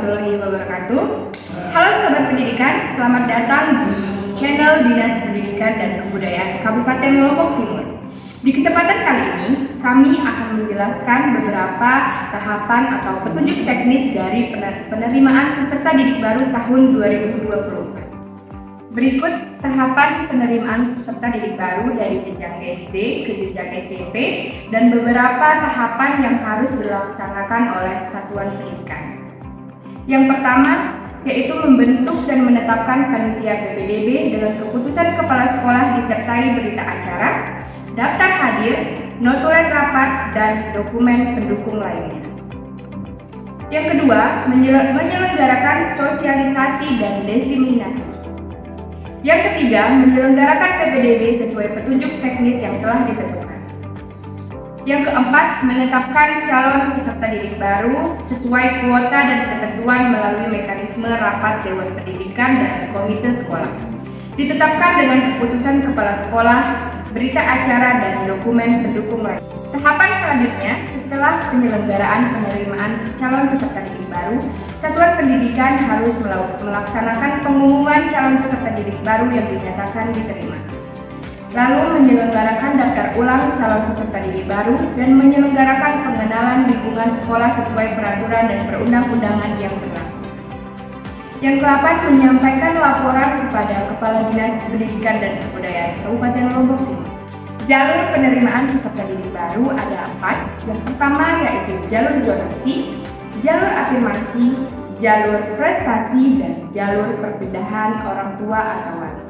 warahmatullahi wabarakatuh. Halo Sobat Pendidikan, selamat datang di channel Dinas Pendidikan dan Kebudayaan Kabupaten Lombok Timur. Di kesempatan kali ini, kami akan menjelaskan beberapa tahapan atau petunjuk teknis dari penerimaan peserta didik baru tahun 2024. Berikut tahapan penerimaan peserta didik baru dari jenjang SD ke jenjang SMP dan beberapa tahapan yang harus dilaksanakan oleh satuan pendidikan. Yang pertama, yaitu membentuk dan menetapkan panitia PPDB dengan keputusan kepala sekolah disertai berita acara, daftar hadir, notulen rapat, dan dokumen pendukung lainnya. Yang kedua, menyelenggarakan sosialisasi dan diseminasi. Yang ketiga, menyelenggarakan PPDB sesuai petunjuk teknis yang telah ditentukan. Yang keempat, menetapkan calon peserta didik baru sesuai kuota dan ketentuan melalui mekanisme rapat Dewan Pendidikan dan Komite Sekolah. Ditetapkan dengan keputusan kepala sekolah, berita acara, dan dokumen pendukung lain. Tahapan selanjutnya, setelah penyelenggaraan penerimaan calon peserta didik baru, Satuan Pendidikan harus melaksanakan pengumuman calon peserta didik baru yang dinyatakan diterima. Lalu menyelenggarakan daftar ulang calon peserta didik baru dan menyelenggarakan pengenalan lingkungan sekolah sesuai peraturan dan perundang-undangan yang berlaku. Yang ke-8, menyampaikan laporan kepada Kepala Dinas Pendidikan dan Kebudayaan Kabupaten Lombok Timur. Jalur penerimaan peserta didik baru ada 4. Yang pertama yaitu jalur zonasi, jalur afirmasi, jalur prestasi, dan jalur perpindahan orang tua atau wali.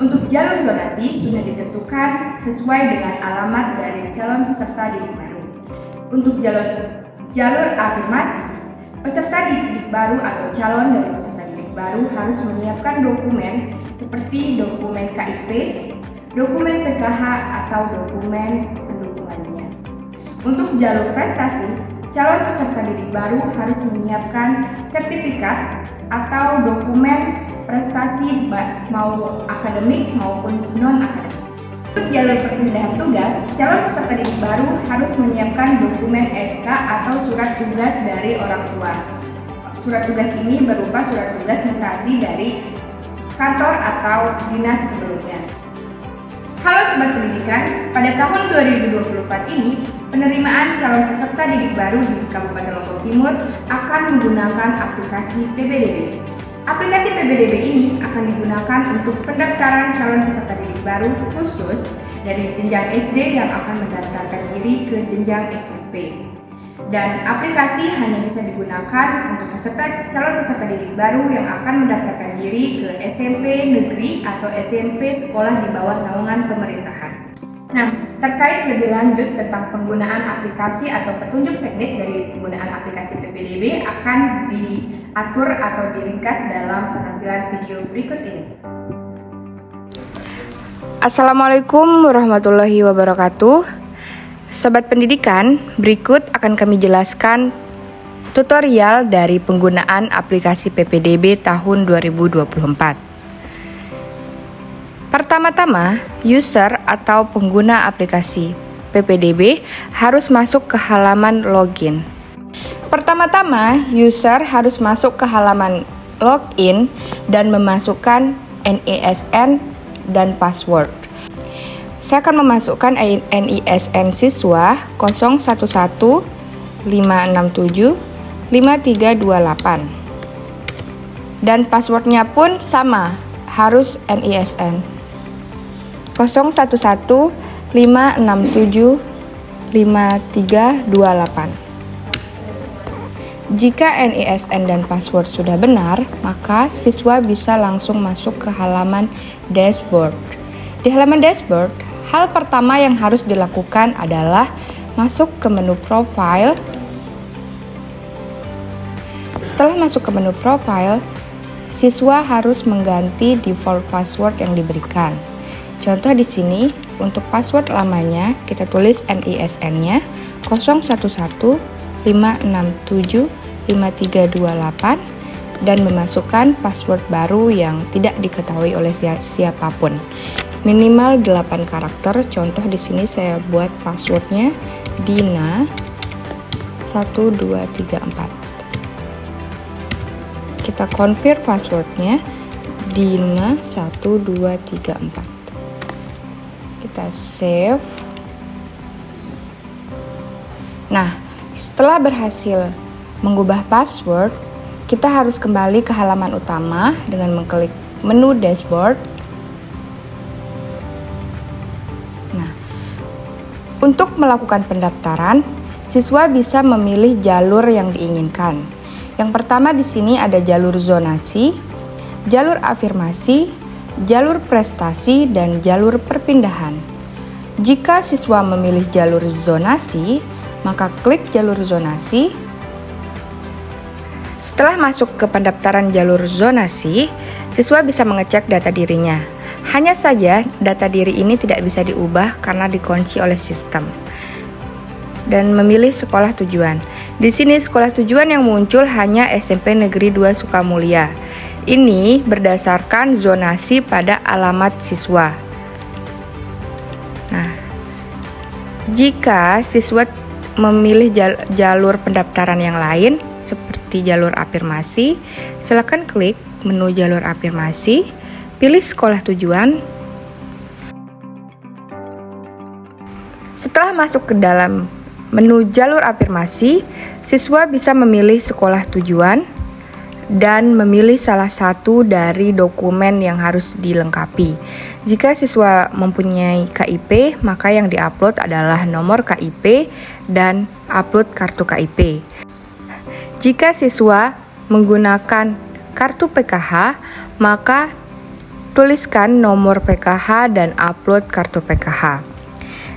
Untuk jalur zonasi sudah ditentukan sesuai dengan alamat dari calon peserta didik baru. Untuk jalur afirmasi, peserta didik baru atau calon dari peserta didik baru harus menyiapkan dokumen seperti dokumen KIP, dokumen PKH, atau dokumen pendukung lainnya. Untuk jalur prestasi, calon peserta didik baru harus menyiapkan sertifikat atau dokumen prestasi mau akademik maupun non-akademik. Untuk jalur perpindahan tugas, calon peserta didik baru harus menyiapkan dokumen SK atau surat tugas dari orang tua. Surat tugas ini berupa surat tugas mutasi dari kantor atau dinas sebelumnya. Halo Sobat Pendidikan, pada tahun 2024 ini, penerimaan calon peserta didik baru di Kabupaten Lombok Timur akan menggunakan aplikasi PPDB. Aplikasi PPDB ini akan digunakan untuk pendaftaran calon peserta didik baru khusus dari jenjang SD yang akan mendaftarkan diri ke jenjang SMP. Dan aplikasi hanya bisa digunakan untuk calon peserta didik baru yang akan mendaftarkan diri ke SMP negeri atau SMP sekolah di bawah naungan pemerintahan. Nah, terkait lebih lanjut tentang penggunaan aplikasi atau petunjuk teknis dari penggunaan aplikasi PPDB akan diatur atau diringkas dalam penampilan video berikut ini. Assalamualaikum warahmatullahi wabarakatuh. Sobat Pendidikan, berikut akan kami jelaskan tutorial dari penggunaan aplikasi PPDB tahun 2024. Pertama-tama, user atau pengguna aplikasi PPDB harus masuk ke halaman login. Pertama-tama, user harus masuk ke halaman login dan memasukkan NISN dan password. Saya akan memasukkan NISN siswa 0115675328 dan passwordnya pun sama, harus NISN 0115675328. Jika NISN dan password sudah benar, maka siswa bisa langsung masuk ke halaman dashboard. Di halaman dashboard, hal pertama yang harus dilakukan adalah masuk ke menu profile. Setelah masuk ke menu profile, siswa harus mengganti default password yang diberikan. Contoh di sini, untuk password lamanya kita tulis NISN-nya 0115675328 dan memasukkan password baru yang tidak diketahui oleh siapapun. Minimal 8 karakter. Contoh di sini saya buat passwordnya Dina 1234. Kita confirm passwordnya, Dina1234. Kita save. Nah, setelah berhasil mengubah password, kita harus kembali ke halaman utama dengan mengklik menu dashboard. Nah, untuk melakukan pendaftaran, siswa bisa memilih jalur yang diinginkan. Yang pertama di sini ada jalur zonasi, jalur afirmasi, jalur prestasi, dan jalur perpindahan. Jika siswa memilih jalur zonasi, maka klik jalur zonasi. Setelah masuk ke pendaftaran jalur zonasi, siswa bisa mengecek data dirinya. Hanya saja data diri ini tidak bisa diubah karena dikunci oleh sistem. Dan memilih sekolah tujuan. Di sini sekolah tujuan yang muncul hanya SMP Negeri 2 Sukamulya. Ini berdasarkan zonasi pada alamat siswa. Nah, jika siswa memilih jalur pendaftaran yang lain seperti jalur afirmasi, silakan klik menu jalur afirmasi, pilih sekolah tujuan. Setelah masuk ke dalam menu jalur afirmasi, siswa bisa memilih sekolah tujuan dan memilih salah satu dari dokumen yang harus dilengkapi. Jika siswa mempunyai KIP, maka yang diupload adalah nomor KIP dan upload kartu KIP. Jika siswa menggunakan kartu PKH, maka tuliskan nomor PKH dan upload kartu PKH.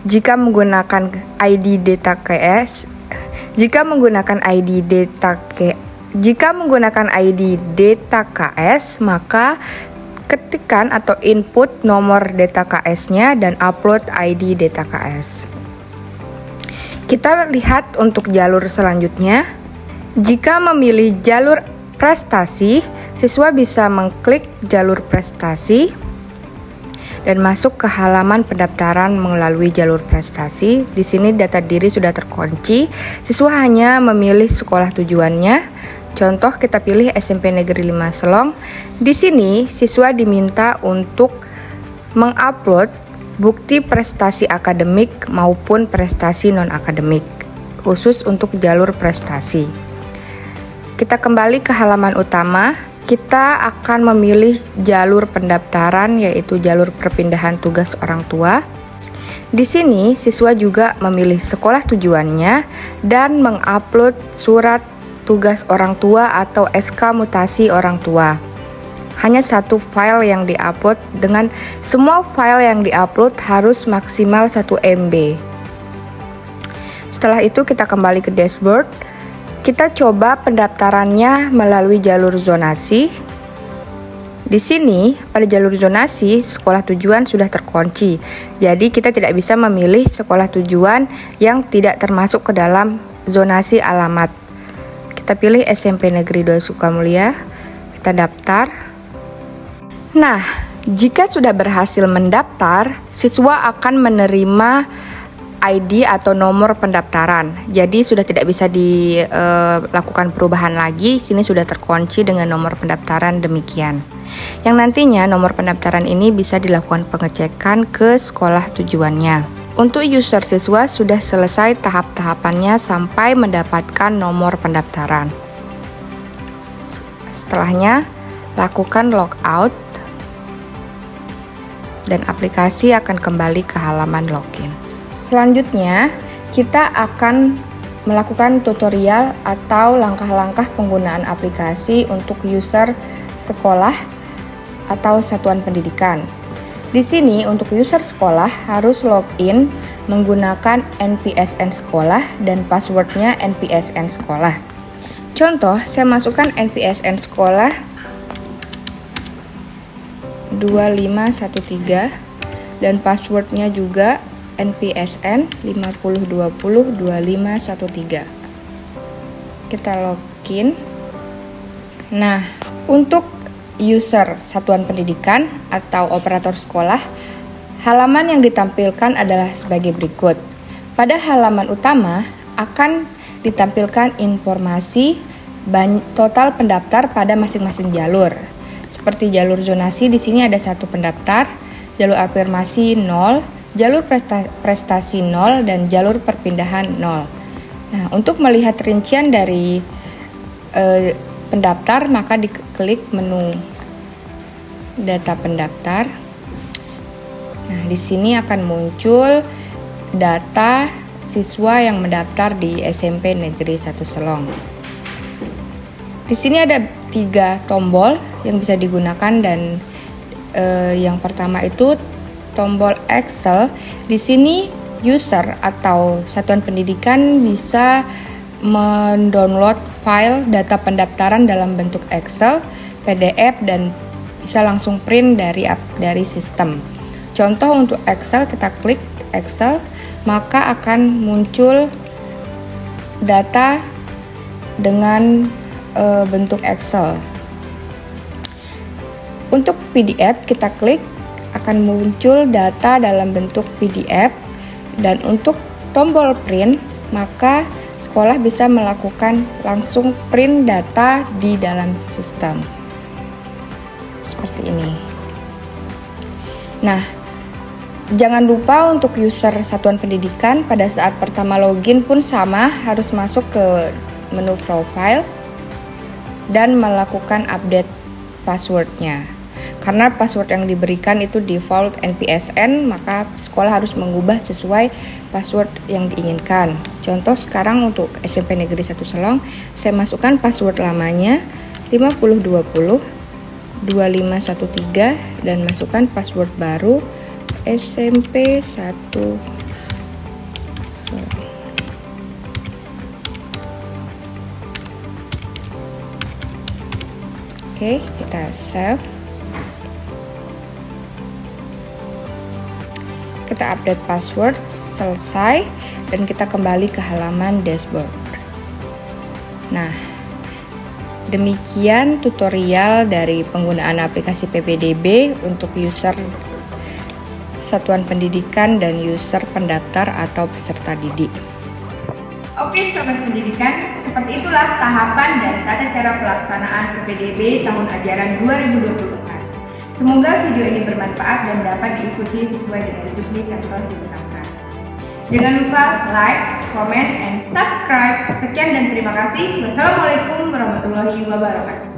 Jika menggunakan ID data KS, Jika menggunakan ID data KS, maka ketikkan atau input nomor data KS-nya dan upload ID data KS. Kita lihat untuk jalur selanjutnya. Jika memilih jalur prestasi, siswa bisa mengklik jalur prestasi dan masuk ke halaman pendaftaran melalui jalur prestasi. Di sini data diri sudah terkunci. Siswa hanya memilih sekolah tujuannya. Contoh kita pilih SMP Negeri 5 Selong. Di sini siswa diminta untuk mengupload bukti prestasi akademik maupun prestasi non-akademik, khusus untuk jalur prestasi. Kita kembali ke halaman utama. Kita akan memilih jalur pendaftaran, yaitu jalur perpindahan tugas orang tua. Di sini siswa juga memilih sekolah tujuannya dan mengupload surat tugas orang tua atau SK mutasi orang tua. Hanya satu file yang diupload, dengan semua file yang diupload harus maksimal 1 MB. Setelah itu kita kembali ke dashboard. Kita coba pendaftarannya melalui jalur zonasi. Di sini pada jalur zonasi sekolah tujuan sudah terkunci. Jadi kita tidak bisa memilih sekolah tujuan yang tidak termasuk ke dalam zonasi alamat. Kita pilih SMP Negeri 2 Sukamulya. Kita daftar. Nah, jika sudah berhasil mendaftar, siswa akan menerima ID atau nomor pendaftaran. Jadi sudah tidak bisa dilakukan perubahan lagi. Sini sudah terkunci dengan nomor pendaftaran demikian. Yang nantinya nomor pendaftaran ini bisa dilakukan pengecekan ke sekolah tujuannya. Untuk user siswa sudah selesai tahap-tahapannya sampai mendapatkan nomor pendaftaran. Setelahnya lakukan logout dan aplikasi akan kembali ke halaman login. Selanjutnya, kita akan melakukan tutorial atau langkah-langkah penggunaan aplikasi untuk user sekolah atau satuan pendidikan. Di sini untuk user sekolah harus login menggunakan NPSN sekolah dan passwordnya NPSN sekolah. Contoh, saya masukkan NPSN sekolah 2513 dan passwordnya juga NPSN 50202513. Kita login. Nah, untuk user satuan pendidikan atau operator sekolah, halaman yang ditampilkan adalah sebagai berikut. Pada halaman utama akan ditampilkan informasi total pendaftar pada masing-masing jalur. Seperti jalur zonasi, di sini ada 1 pendaftar, jalur afirmasi 0, jalur prestasi 0, dan jalur perpindahan 0. Nah, untuk melihat rincian dari pendaftar, maka diklik menu data pendaftar. Nah, di sini akan muncul data siswa yang mendaftar di SMP Negeri 1 Selong. Di sini ada 3 tombol yang bisa digunakan dan yang pertama itu tombol Excel. Di sini user atau satuan pendidikan bisa mendownload file data pendaftaran dalam bentuk Excel, PDF, dan bisa langsung print dari sistem. Contoh untuk Excel, kita klik Excel, maka akan muncul data dengan bentuk Excel. Untuk PDF, kita klik, akan muncul data dalam bentuk PDF. Dan untuk tombol print, maka sekolah bisa melakukan langsung print data di dalam sistem. Seperti ini. Nah, jangan lupa untuk user satuan pendidikan pada saat pertama login pun sama, harus masuk ke menu profile dan melakukan update passwordnya. Karena password yang diberikan itu default NPSN, maka sekolah harus mengubah sesuai password yang diinginkan. Contoh sekarang untuk SMP Negeri 1 Selong, saya masukkan password lamanya 5020 2513 dan masukkan password baru SMP 1 Selong. Oke, kita save. Kita update password, selesai, dan kita kembali ke halaman dashboard. Nah, demikian tutorial dari penggunaan aplikasi PPDB untuk user satuan pendidikan dan user pendaftar atau peserta didik. Oke sobat pendidikan, seperti itulah tahapan dan tata cara pelaksanaan PPDB tahun ajaran 2024. Semoga video ini bermanfaat dan dapat diikuti sesuai dengan juknis yang telah ditentukan. Jangan lupa like, comment, and subscribe. Sekian dan terima kasih. Wassalamualaikum warahmatullahi wabarakatuh.